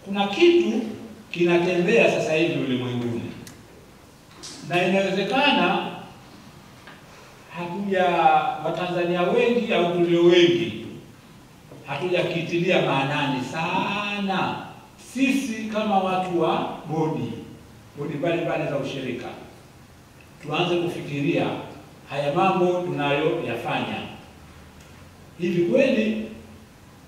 kuna kitu kinatembea sasa hivi ulimwenguni, na inawezekana Watanzania wengi au tulio wengi hatujakitilia maanani sana. Sisi kama watu wa bodi mbalimbali za ushirika tuanze kufikiria haya mambo tunayoyafanya. Hivi kweli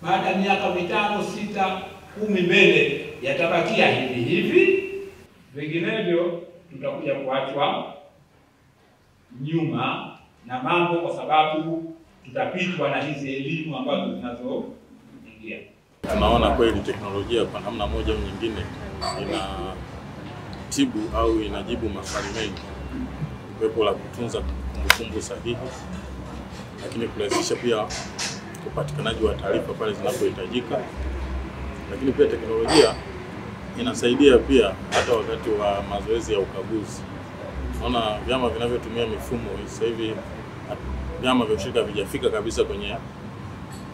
baada ya miaka 5, 6, 10 mbele yatabakia hivi? Vinginevyo tutakuja kuachwa nyuma na mambo, kwa sababu tutapitwa na hizi elimu ambazo zinazoingia. Tunaona kweli teknolojia kwa namna moja au nyingine inatibu au inajibu maswali mengi, pepo la kutunza kumbukumbu sahihi, lakini kurahisisha pia upatikanaji wa taarifa pale zinapohitajika. Lakini pia teknolojia inasaidia pia hata wakati wa mazoezi ya ukaguzi. Tunaona vyama vinavyotumia mifumo sasa hivi, vyama vya ushirika vijafika kabisa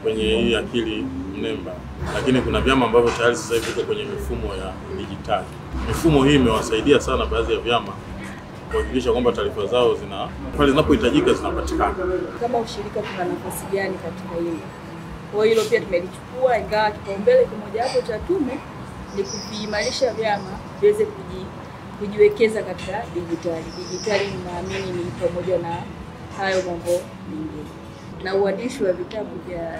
kwenye hii akili mnemba, lakini kuna vyama ambavyo tayari sasa hivi viko kwenye mifumo ya dijitali. Mifumo hii imewasaidia sana baadhi ya vyama kuhakikisha kwamba taarifa zao pale zinapohitajika zinapatikana. Kama ushirika tuna nafasi gani katika hili? Kwa hilo pia tumelichukua, ingawa kipaumbele kimoja hapo cha tume ni kuimarisha vyama viweze kujiwekeza katika dijitali. Dijitali ninaamini ni pamoja na hayo mambo mengine, na uandishi wa vitabu vya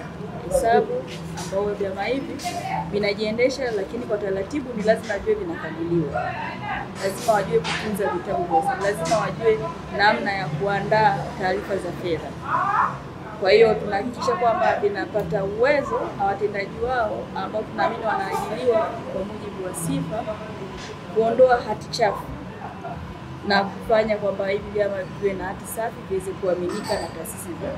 hesabu ambao vyama hivi vinajiendesha, lakini kwa taratibu ni lazima viwe vinakaguliwa. Lazima wajue kutunza vitabu vya hesabu, lazima wajue namna ya kuandaa taarifa za fedha. Kwa hiyo tunahakikisha kwamba vinapata uwezo na watendaji wao ambao tunaamini wanaajiliwa kwa mujibu wa sifa, kuondoa hati chafu na kufanya kwamba hivi vyama viwe na hati safi, viweze kuaminika na taasisi za